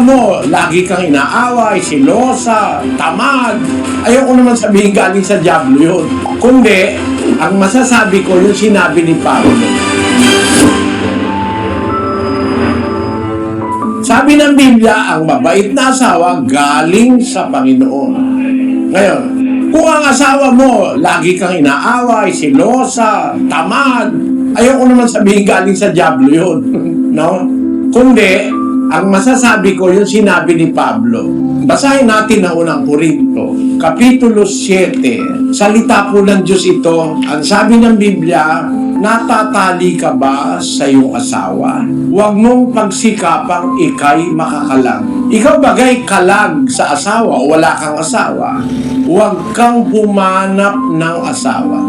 mo, lagi kang inaaway, silosa, tamad. Ayoko naman sabihin galing sa dyablo yun. Kundi, ang masasabi ko yung sinabi ni Pablo. Sabi ng Biblia, ang mabait na asawa galing sa Panginoon. Ngayon, kung ang asawa mo, lagi kang inaaway, silosa, tamad, ayoko naman sabihin galing sa dyablo yun. No? Kundi, ang masasabi ko yung sinabi ni Pablo. Basahin natin ang unang Korinto, Kapitulo 7. Salita po ng Diyos ito. Ang sabi ng Biblia, natatali ka ba sa iyong asawa? Huwag mong pagsikapang ikay makakalag. Ikaw bagay kalag sa asawa o wala kang asawa? Huwag kang pumanap ng asawa.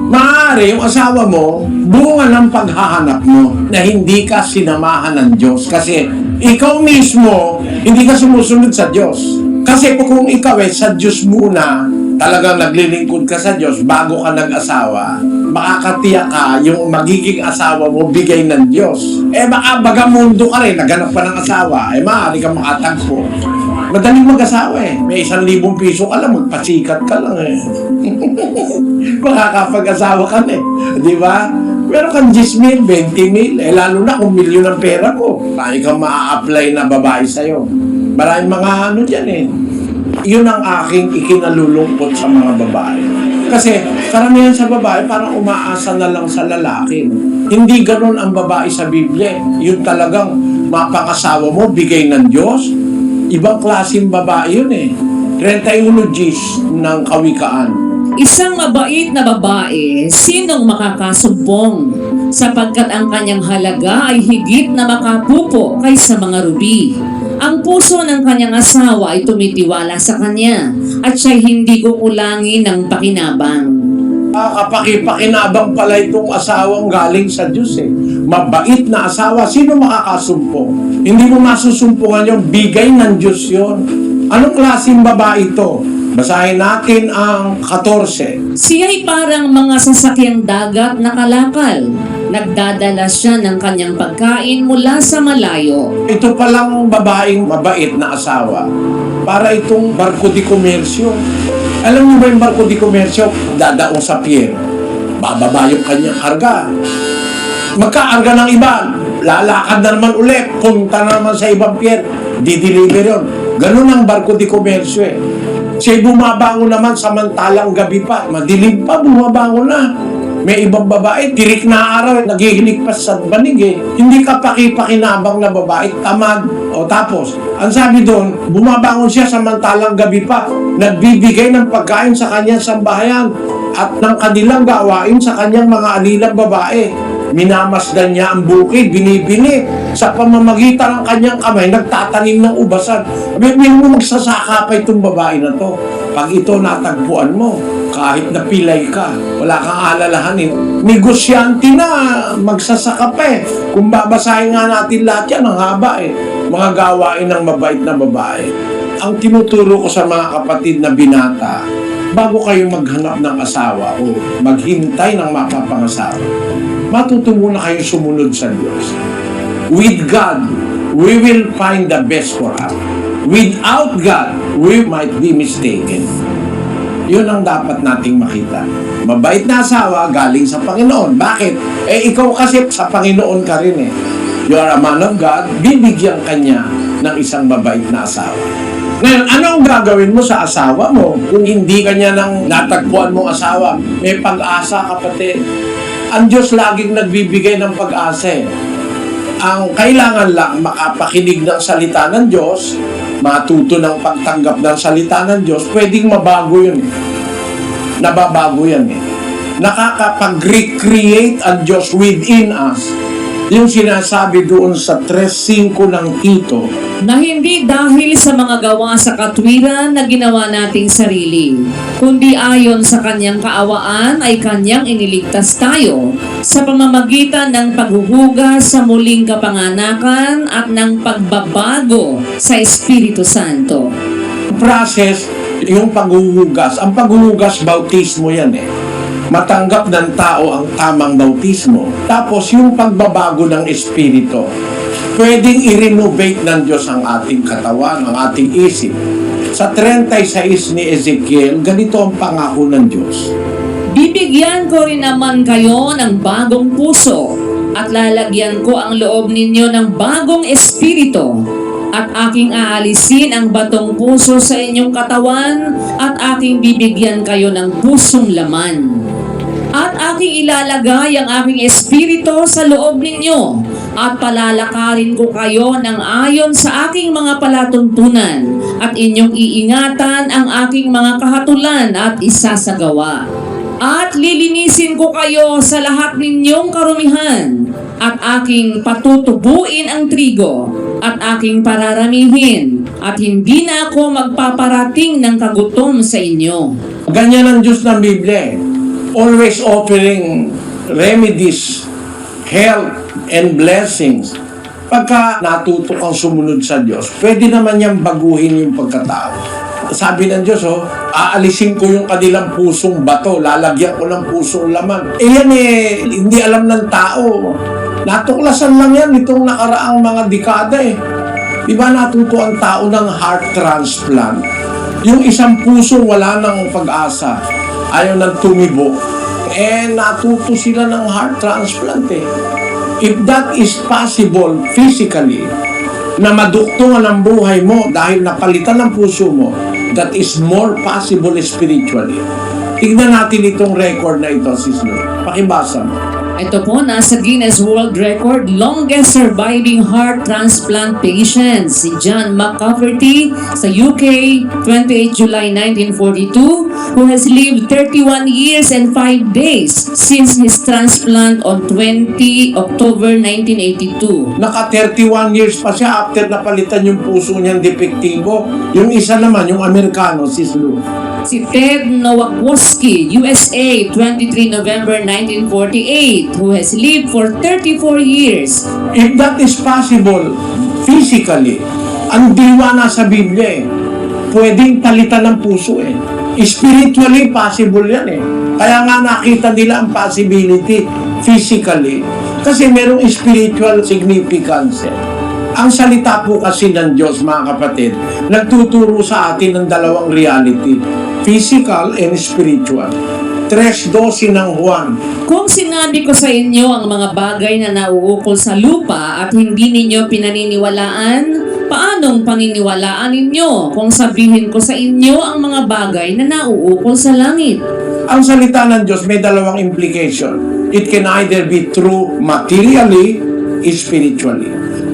Maaari yung asawa mo, bunga ng paghahanap mo na hindi ka sinamahan ng Diyos. Kasi ikaw mismo, hindi ka sumusunod sa Diyos. Kasi kung ikaw sa Diyos muna, talagang naglilingkod ka sa Diyos bago ka nag-asawa, makakatiyak ka yung magiging asawa mo bigay ng Diyos. Baka bagamundo ka rin, naghanap pa ng asawa, maaari ka makatagpo. Madaling mag-asawa May 1,000 piso ka lang, magpasikat ka lang Makakapag-asawa ka na Di ba? Pero kang 10,000, 20,000, lalo na kung milyon ang pera ko. Marami kang maa-apply na babae sa'yo. Maraming mga dyan Yun ang aking ikinalulungkot sa mga babae. Kasi karamihan sa babae parang umaasa na lang sa lalaki. Hindi ganun ang babae sa Biblia. Yun talagang mapangasawa mo, bigay ng Diyos. Ibang klaseng babae yun 31 Gs ng Kawikaan. Isang mabait na babae, sinong makakasumbong? Sapagkat ang kanyang halaga ay higit na makapupo kaysa mga rubi. Ang puso ng kanyang asawa ay tumitiwala sa kanya at siya'y hindi kukulangin ng pakinabang. Kapakipakinabang pala itong asawang galing sa Diyos Mabait na asawa, sino makakasumpong? Hindi mo masusumpungan yung bigay ng Diyos yun. Anong klaseng babae ito? Basahin natin ang 14. Siya'y parang mga sasakyang dagat na kalakal. Nagdadala siya ng kanyang pagkain mula sa malayo. Ito palang babaeng mabait na asawa. Para itong barko di komersyo. Alam mo ba yung barko di komersyo? Dadaong sa pier. Bababa yung kanyang karga. Magkaarga ng iba. Lalakad na naman ulit. Punta na naman sa ibang pier. Di-deliver yun. Ganun ang barko di komersyo Siya'y bumabangon naman samantalang gabi pa. Madilim pa, bumabangon na. May ibang babae, tirik na araw, naghihilig pa sa banig Hindi ka pakipakinabang na babae, tamad. O tapos, ang sabi doon, bumabangon siya samantalang gabi pa. Nagbibigay ng pagkain sa kanyang sambahayan at ng kanilang gawain sa kanyang mga alilang babae. Minamasdan niya ang bukid, binibini. Sa pamamagitan ng kanyang kamay, nagtatanim ng ubasan. Bibili mo magsasaka pa itong babae na to. Pag ito natagpuan mo, kahit napilay ka, wala kang alalahanin. Negosyante na, magsasaka pa Kung babasahin nga natin lahat yan, ang haba Mga gawain ng mabait na babae. Ang tinuturo ko sa mga kapatid na binata, bago kayo maghanap ng asawa o maghintay ng mapapangasawa, matuto muna kayo sumunod sa Diyos. With God, we will find the best for us. Without God, we might be mistaken. Yun ang dapat nating makita. Mabait na asawa galing sa Panginoon. Bakit? Ikaw kasi sa Panginoon ka rin You are a man of God, bibigyan kanya ng isang mabait na asawa. Ngayon, anong gagawin mo sa asawa mo kung hindi kanya ng natagpuan mong asawa? May pag-asa, kapatid. Ang Diyos laging nagbibigay ng pag-asa Ang kailangan lang makapakinig ng salita ng Diyos, matuto ng pagtanggap ng salita ng Diyos, pwedeng mabago yun Nababago yan Nakakapag-recreate ang Diyos within us. Yung sinasabi doon sa 3:5 ng Tito, na hindi dahil sa mga gawa sa katwiran na ginawa nating sarili, kundi ayon sa kanyang kaawaan ay kanyang iniligtas tayo sa pamamagitan ng paghuhugas sa muling kapanganakan at ng pagbabago sa Espiritu Santo. Process, yung paghuhugas. Ang paghuhugas, bautismo yan Matanggap ng tao ang tamang bautismo. Tapos yung pagbabago ng Espiritu. pwedeng i-renovate ng Diyos ang ating katawan, ang ating isip. Sa 36 ni Ezekiel, ganito ang pangako ng Diyos. Bibigyan ko rin naman kayo ng bagong puso at lalagyan ko ang loob ninyo ng bagong espiritu at aking aalisin ang batong puso sa inyong katawan at aking bibigyan kayo ng pusong laman. At aking ilalagay ang aking espiritu sa loob ninyo at palalakarin ko kayo ng ayon sa aking mga palatuntunan at inyong iingatan ang aking mga kahatulan at isasagawa. At lilinisin ko kayo sa lahat ninyong karumihan at aking patutubuin ang trigo at aking pararamihin at hindi na ako magpaparating ng kagutom sa inyo. Ganyan ang Diyos ng Biblia. Always offering remedies, health, and blessings. Pagka natuto kang sumunod sa Diyos, pwede naman niyang baguhin yung pagkatao. Sabi ng Diyos, aalisin ko yung kanilang pusong bato, lalagyan ko ng pusong laman. Yan hindi alam ng tao. Natuklasan lang yan itong nakaraang mga dekada Di ba natuto ang tao ng heart transplant? Yung isang puso wala ng pag-asa, ayaw nang tumibo. Natuto sila ng heart transplant If that is possible physically, na maduktungan ang buhay mo dahil napalitan ng puso mo, that is more possible spiritually. Tignan natin itong record na ito, Sis Lou. Pakibasa mo. Ito po, nasa Guinness World Record, longest surviving heart transplant patient, si John McCafferty sa UK, 28 July 1942, who has lived 31 years and 5 days since his transplant on 20 October 1982. Naka 31 years pa siya after napalitan yung puso niyang depektibo. Yung isa naman, yung Amerikano, Sis Lou. Si Ted Nowakowski, USA, 23 November 1948, who has lived for 34 years. If that is possible physically, ang diwa na sa Biblia pwedeng palitan ng puso Spiritually possible yan Kaya nga nakita nila ang possibility physically kasi merong spiritual significance Ang salita po kasi ng Diyos, mga kapatid, nagtuturo sa atin ng dalawang reality, physical and spiritual. 3:12 ng Juan. Kung sinabi ko sa inyo ang mga bagay na nauukol sa lupa at hindi ninyo pinaniniwalaan, paanong paniniwalaan ninyo kung sabihin ko sa inyo ang mga bagay na nauukol sa langit? Ang salita ng Diyos may dalawang implication. It can either be true materially, spiritually.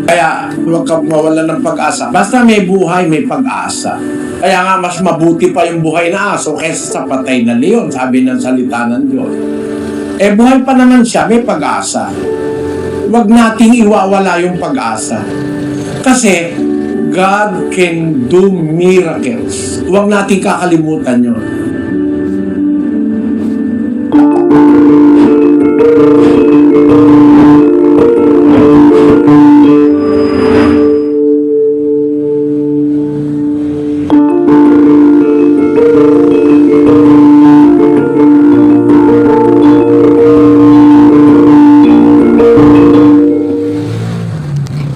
Kaya huwag ka mawalan ng pag-asa. Basta may buhay, may pag-asa. Kaya nga mas mabuti pa yung buhay na aso kaysa sa patay na leon, sabi ng salita ng Diyos. Buhay pa naman siya, may pag-asa. Huwag nating iwawala yung pag-asa. Kasi God can do miracles. Huwag nating kakalimutan yun.